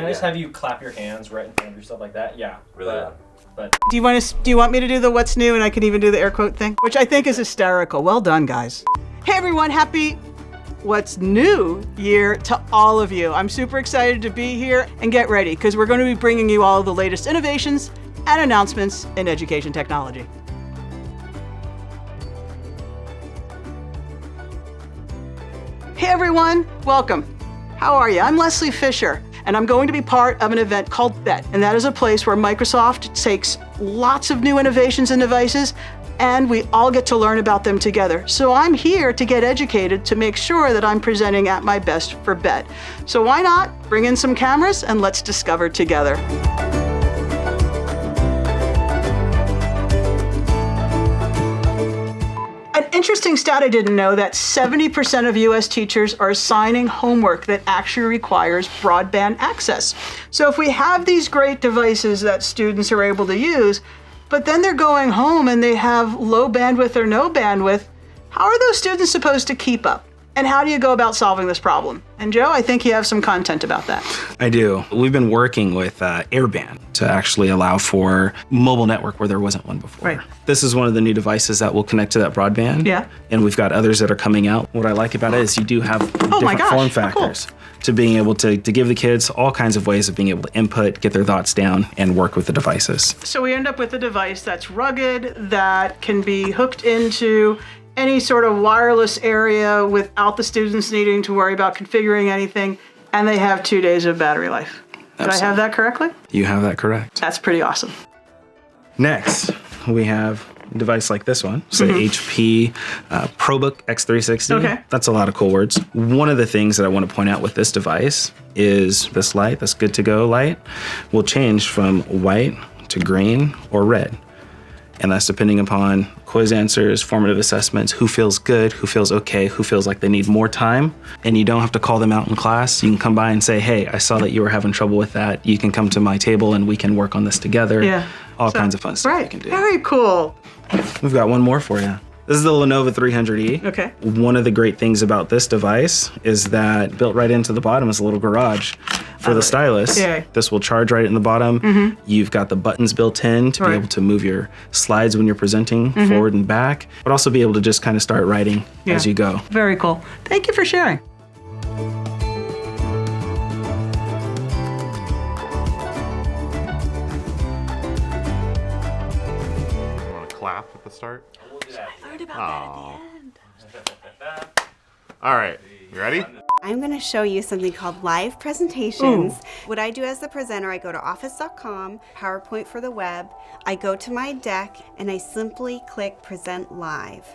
Can I just have you clap your hands right in front of yourself like that? Yeah. Really loud. But Do you want me to do the what's new and I can even do the air quote thing? Which I think is hysterical. Well done, guys. Hey everyone, happy What's New year to all of you. I'm super excited to be here, and get ready because we're going to be bringing you all of the latest innovations and announcements in education technology. Hey everyone, welcome. How are you? I'm Leslie Fisher, and I'm going to be part of an event called Bett, and that is a place where Microsoft takes lots of new innovations and devices, and we all get to learn about them together. So I'm here to get educated to make sure that I'm presenting at my best for Bett. So why not bring in some cameras and let's discover together. An interesting stat I didn't know, that 70% of US teachers are assigning homework that actually requires broadband access. So if we have these great devices that students are able to use, but then they're going home and they have low bandwidth or no bandwidth, how are those students supposed to keep up? And how do you go about solving this problem? And Joe, I think you have some content about that. I do. We've been working with Airband to actually allow for mobile network where there wasn't one before. Right. This is one of the new devices that will connect to that broadband. Yeah. And we've got others that are coming out. What I like about it is you do have different form factors to being able to give the kids all kinds of ways of being able to input, get their thoughts down, and work with the devices. So we end up with a device that's rugged, that can be hooked into any sort of wireless area without the students needing to worry about configuring anything, and they have 2 days of battery life. Did I have that correctly? You have that correct. That's pretty awesome. Next, we have a device like this one. It's the HP ProBook X360. Okay. That's a lot of cool words. One of the things that I want to point out with this device is this light, this good to go light, will change from white to green or red. And that's depending upon quiz answers, formative assessments, who feels good, who feels okay, who feels like they need more time. And you don't have to call them out in class. You can come by and say, hey, I saw that you were having trouble with that. You can come to my table and we can work on this together. Yeah. All kinds of fun stuff you can do. Very cool. We've got one more for you. This is the Lenovo 300E. Okay. One of the great things about this device is that built right into the bottom is a little garage for the stylus. Yeah. This will charge right in the bottom. You've got the buttons built in to be able to move your slides when you're presenting forward and back, but also be able to just kind of start writing as you go. Very cool. Thank you for sharing. Clap at the start? I learned about that at the end. All right, you ready? I'm going to show you something called live presentations. What I do as the presenter, I go to office.com, PowerPoint for the web. I go to my deck and I simply click present live.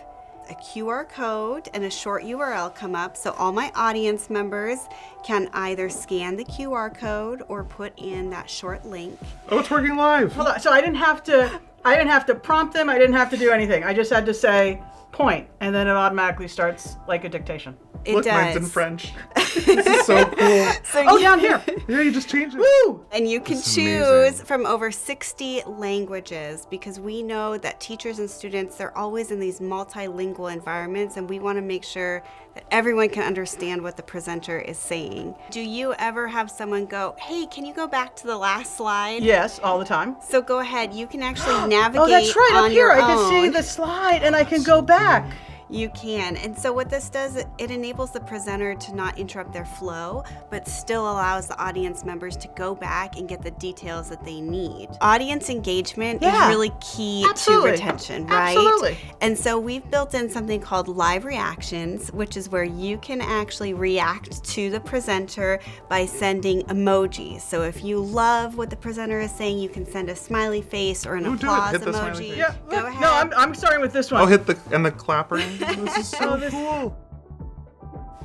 A QR code and a short URL come up, so all my audience members can either scan the QR code or put in that short link. Oh, it's working live. Hold on. So I didn't have to prompt them. I didn't have to do anything. I just had to say point, and then it automatically starts like a dictation. It does. Mine's in French. This is so cool. So down here. Yeah, you just changed it. Woo! And you can choose from over 60 languages, because we know that teachers and students, they're always in these multilingual environments, and we want to make sure that everyone can understand what the presenter is saying. Do you ever have someone go, hey, can you go back to the last slide? Yes, all the time. So go ahead, you can actually navigate Oh, that's right, on up here. your I can own. see the slide and I can go back. You can. And so what this does, it enables the presenter to not interrupt their flow, but still allows the audience members to go back and get the details that they need. Audience engagement is really key to retention, right? Absolutely. And so we've built in something called live reactions, which is where you can actually react to the presenter by sending emojis. So if you love what the presenter is saying, you can send a smiley face or an applause Hit the smiley emoji. face. Yeah, Go ahead. No, I'm starting with this one. Oh, hit the clapper. This is so cool.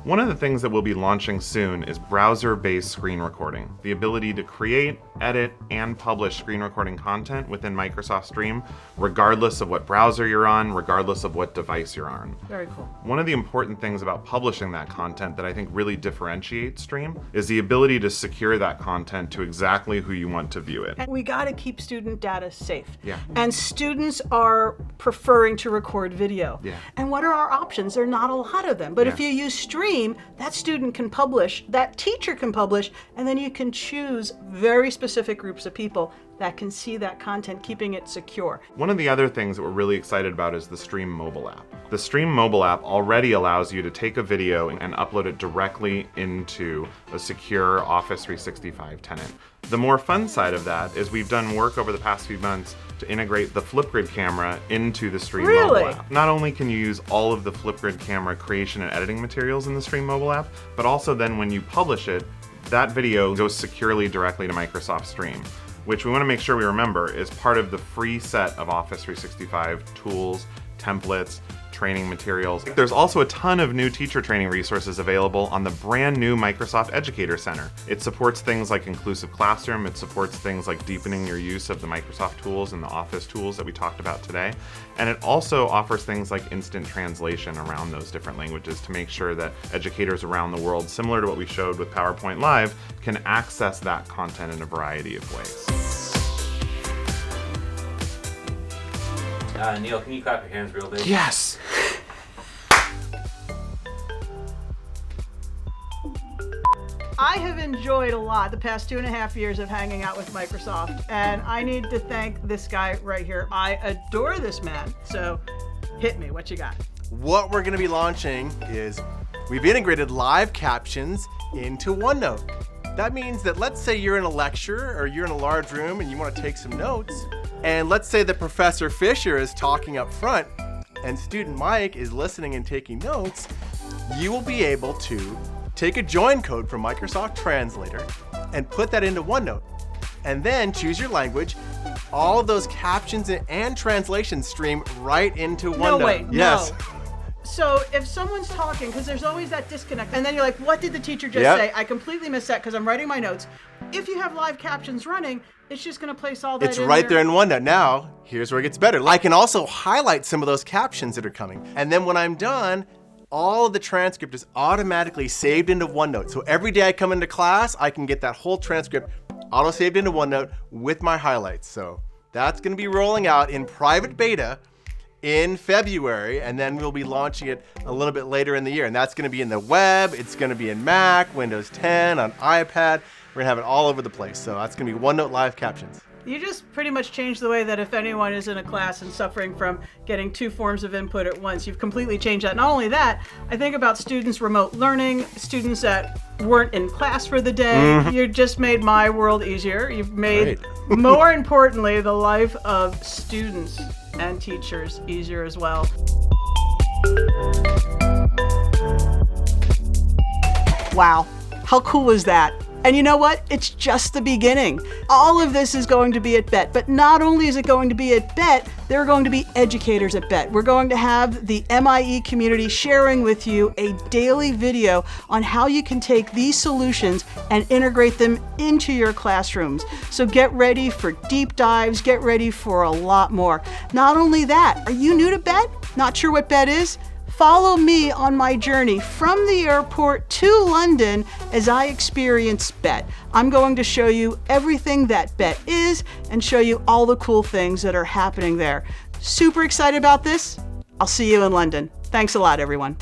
One of the things that we'll be launching soon is browser-based screen recording. The ability to create, edit, and publish screen recording content within Microsoft Stream, regardless of what browser you're on, regardless of what device you're on. Very cool. One of the important things about publishing that content that I think really differentiates Stream is the ability to secure that content to exactly who you want to view it. And we got to keep student data safe. Yeah. And students are preferring to record video. Yeah. And what are our options? There are not a lot of them. But if you use Stream, stream, that student can publish, that teacher can publish, and then you can choose very specific groups of people that can see that content, keeping it secure. One of the other things that we're really excited about is the Stream mobile app. The Stream mobile app already allows you to take a video and upload it directly into a secure Office 365 tenant. The more fun side of that is we've done work over the past few months to integrate the Flipgrid camera into the Stream mobile app. Not only can you use all of the Flipgrid camera creation and editing materials in the Stream mobile app, but also then when you publish it, that video goes securely directly to Microsoft Stream, which we want to make sure we remember is part of the free set of Office 365 tools, templates, training materials. There's also a ton of new teacher training resources available on the brand new Microsoft Educator Center. It supports things like Inclusive Classroom, it supports things like deepening your use of the Microsoft tools and the Office tools that we talked about today. And it also offers things like instant translation around those different languages to make sure that educators around the world, similar to what we showed with PowerPoint Live, can access that content in a variety of ways. Neil, can you clap your hands real big? Yes! I have enjoyed a lot the past 2.5 years of hanging out with Microsoft, and I need to thank this guy right here. I adore this man, so hit me, what you got? What we're gonna be launching is we've integrated live captions into OneNote. That means that let's say you're in a lecture or you're in a large room and you wanna take some notes, and let's say that Professor Fisher is talking up front and student Mike is listening and taking notes, you will be able to take a join code from Microsoft Translator and put that into OneNote. And then choose your language. All of those captions and translations stream right into OneNote. No, wait, yes. no. So if someone's talking, because there's always that disconnect, and then you're like, what did the teacher just Yep. say? I completely missed that because I'm writing my notes. If you have live captions running, it's just going to place all that It's in right there in OneNote. Now, here's where it gets better. I can also highlight some of those captions that are coming. And then when I'm done, all of the transcript is automatically saved into OneNote. So every day I come into class, I can get that whole transcript auto-saved into OneNote with my highlights. So that's gonna be rolling out in private beta in February, and then we'll be launching it a little bit later in the year. And that's gonna be in the web, it's gonna be in Mac, Windows 10, on iPad. We're gonna have it all over the place. So that's gonna be OneNote Live Captions. You just pretty much changed the way that if anyone is in a class and suffering from getting two forms of input at once, you've completely changed that. Not only that, I think about students remote learning, students that weren't in class for the day. You just made my world easier. You've made, more importantly, the life of students and teachers easier as well. Wow, how cool is that? And you know what? It's just the beginning. All of this is going to be at Bett, but not only is it going to be at Bett, there are going to be educators at Bett. We're going to have the MIE community sharing with you a daily video on how you can take these solutions and integrate them into your classrooms. So get ready for deep dives, get ready for a lot more. Not only that, are you new to Bett? Not sure what Bett is? Follow me on my journey from the airport to London as I experience Bett. I'm going to show you everything that Bett is and show you all the cool things that are happening there. Super excited about this. I'll see you in London. Thanks a lot, everyone.